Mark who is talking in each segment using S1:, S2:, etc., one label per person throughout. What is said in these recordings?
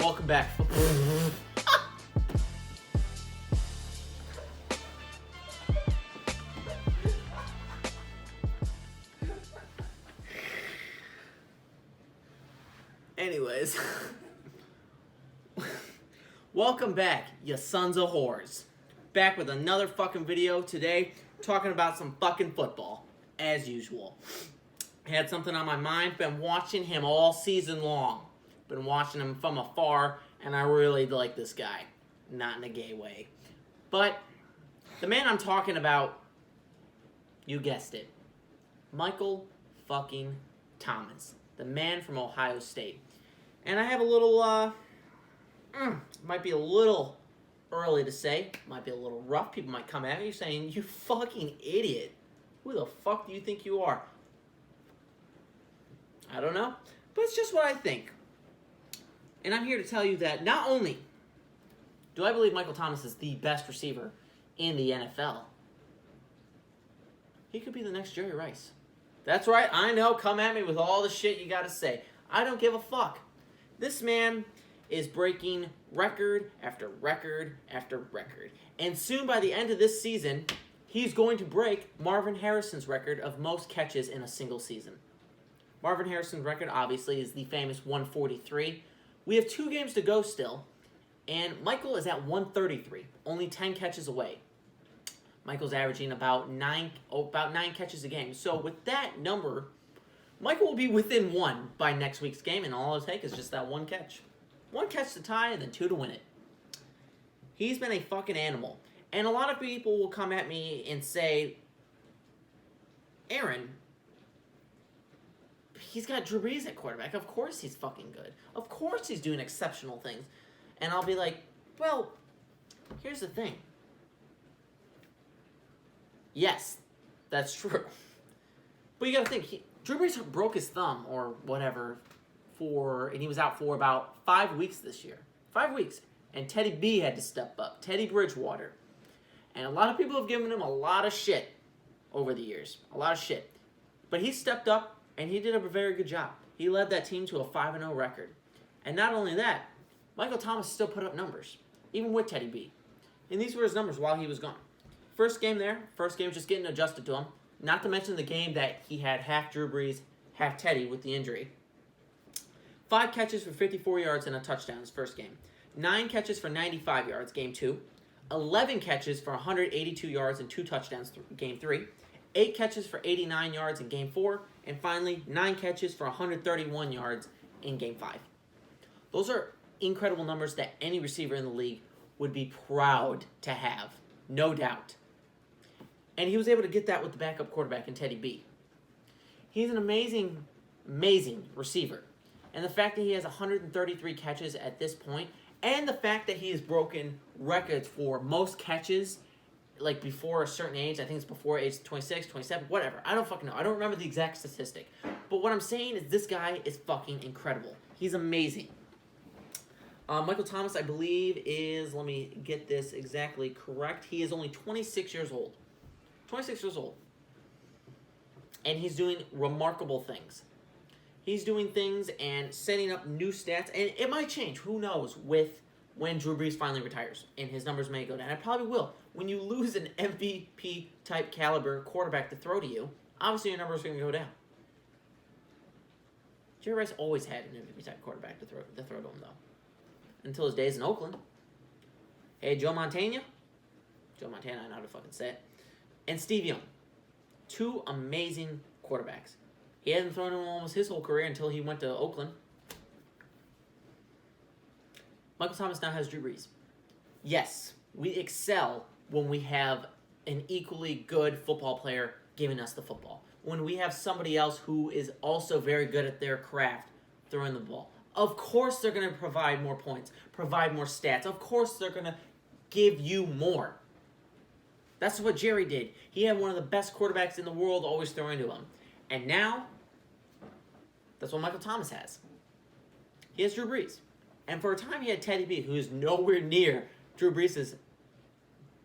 S1: Welcome back. Anyways, welcome back, you sons of whores. Back with another fucking video today, talking about some fucking football, as usual. Had something on my mind, been watching him all season long. Been watching him from afar, and I really like this guy. Not in a gay way. But, the man I'm talking about, you guessed it, Michael fucking Thomas. The man from Ohio State. And I have a little, might be a little early to say, might be a little rough. People might come at me saying, you fucking idiot. Who the fuck do you think you are? I don't know, but it's just what I think. And I'm here to tell you that not only do I believe Michael Thomas is the best receiver in the NFL, he could be the next Jerry Rice. That's right, I know, come at me with all the shit you gotta say. I don't give a fuck. This man is breaking record after record after record. And soon by the end of this season, he's going to break Marvin Harrison's record of most catches in a single season. Marvin Harrison's record, obviously, is the famous 143. We have 2 games to go still, and Michael is at 133, only 10 catches away. Michael's averaging about 9 catches a game. So with that number, Michael will be within 1 by next week's game, and all it'll take is just that 1 catch. 1 catch to tie, and then 2 to win it. He's been a fucking animal. And a lot of people will come at me and say, Aaron, he's got Drew Brees at quarterback. Of course he's fucking good. Of course he's doing exceptional things. And I'll be like, well, here's the thing. Yes, that's true. But you gotta think, Drew Brees broke his thumb or whatever and he was out for about 5 weeks this year. 5 weeks. And Teddy B had to step up. Teddy Bridgewater. And a lot of people have given him a lot of shit over the years. A lot of shit. But he stepped up and he did a very good job. He led that team to a 5-0 record. And not only that, Michael Thomas still put up numbers, even with Teddy B. And these were his numbers while he was gone. First game just getting adjusted to him. Not to mention the game that he had half Drew Brees, half Teddy with the injury. 5 catches for 54 yards and a touchdown his first game. 9 catches for 95 yards, game 2. 11 catches for 182 yards and 2 touchdowns, game 3. 8 catches for 89 yards in game 4. And finally, 9 catches for 131 yards in game 5. Those are incredible numbers that any receiver in the league would be proud to have, no doubt. And he was able to get that with the backup quarterback in Teddy B. He's an amazing, amazing receiver. And the fact that he has 133 catches at this point, and the fact that he has broken records for most catches, like before a certain age, I think it's before age 26, 27, whatever. I don't fucking know. I don't remember the exact statistic. But what I'm saying is this guy is fucking incredible. He's amazing. Michael Thomas, I believe, is, let me get this exactly correct, he is only 26 years old. 26 years old. And he's doing remarkable things. He's doing things and setting up new stats, and it might change, who knows, with when Drew Brees finally retires, and his numbers may go down. It probably will. When you lose an MVP-type caliber quarterback to throw to you, obviously your numbers are going to go down. Jerry Rice always had an MVP-type quarterback to throw to him, though. Until his days in Oakland. Hey, Joe Montana, I know how to fucking say it. And Steve Young. 2 amazing quarterbacks. He hadn't thrown him almost his whole career until he went to Oakland. Michael Thomas now has Drew Brees. Yes, we excel when we have an equally good football player giving us the football. When we have somebody else who is also very good at their craft throwing the ball. Of course they're going to provide more points, provide more stats. Of course they're going to give you more. That's what Jerry did. He had one of the best quarterbacks in the world always throwing to him. And now, that's what Michael Thomas has. He has Drew Brees. And for a time he had Teddy B, who is nowhere near Drew Brees'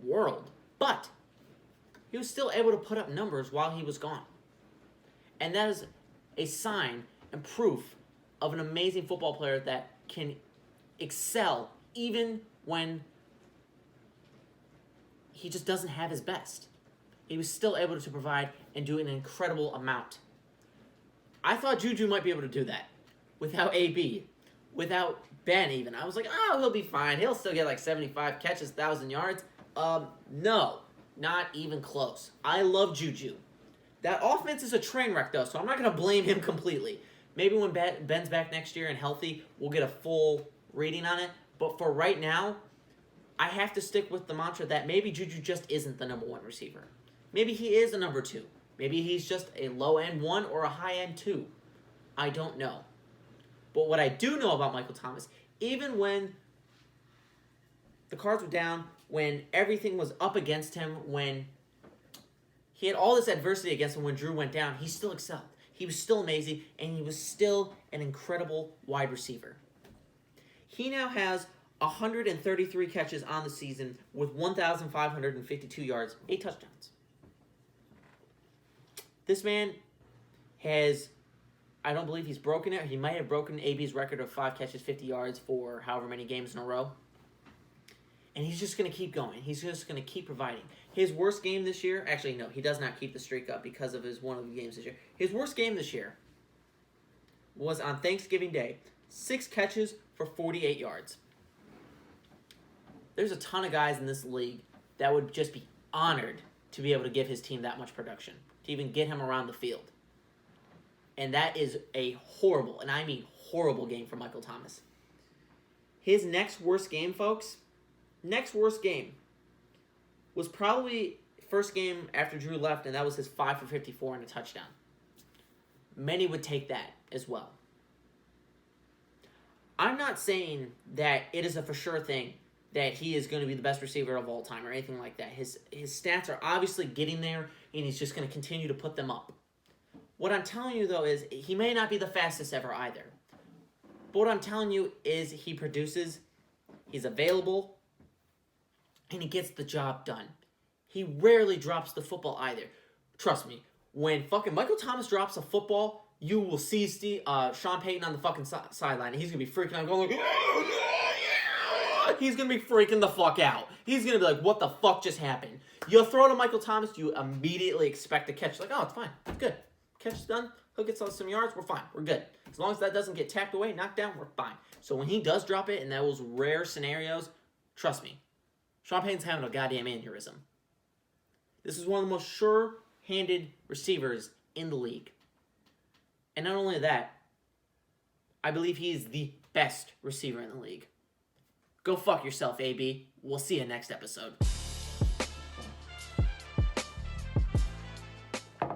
S1: world. But he was still able to put up numbers while he was gone. And that is a sign and proof of an amazing football player that can excel even when he just doesn't have his best. He was still able to provide and do an incredible amount. I thought Juju might be able to do that without AB, without Ben even. I was like, oh, he'll be fine. He'll still get like 75 catches, 1,000 yards. No, not even close. I love Juju. That offense is a train wreck, though, so I'm not going to blame him completely. Maybe when Ben's back next year and healthy, we'll get a full reading on it. But for right now, I have to stick with the mantra that maybe Juju just isn't the number one receiver. Maybe he is a number two. Maybe he's just a low-end 1 or a high-end 2. I don't know. But what I do know about Michael Thomas, even when the cards were down, when everything was up against him, when he had all this adversity against him when Drew went down, he still excelled. He was still amazing, and he was still an incredible wide receiver. He now has 133 catches on the season with 1,552 yards, 8 touchdowns. This man has, I don't believe he's broken it. He might have broken AB's record of 5 catches, 50 yards for however many games in a row. And he's just going to keep going. He's just going to keep providing. His worst game this year, actually, no, he does not keep the streak up because of his one of the games this year. His worst game this year was on Thanksgiving Day. 6 catches for 48 yards. There's a ton of guys in this league that would just be honored to be able to give his team that much production, to even get him around the field. And that is a horrible, and I mean horrible game for Michael Thomas. His next worst game, folks, was probably first game after Drew left, and that was his 5 for 54 and a touchdown. Many would take that as well. I'm not saying that it is a for sure thing that he is going to be the best receiver of all time or anything like that. His stats are obviously getting there, and he's just going to continue to put them up. What I'm telling you, though, is he may not be the fastest ever either. But what I'm telling you is he produces, he's available, and he gets the job done. He rarely drops the football either. Trust me, when fucking Michael Thomas drops a football, you will see Sean Payton on the fucking sideline, and he's going to be freaking out, going like, he's going to be freaking the fuck out. He's going to be like, what the fuck just happened? You'll throw to Michael Thomas, you immediately expect a catch. Like, oh, it's fine. It's good. Catch is done. He'll get some yards. We're fine. We're good. As long as that doesn't get tapped away, knocked down, we're fine. So when he does drop it in those rare scenarios, trust me, Sean Payton's having a goddamn aneurysm. This is one of the most sure-handed receivers in the league. And not only that, I believe he is the best receiver in the league. Go fuck yourself, AB. We'll see you next episode.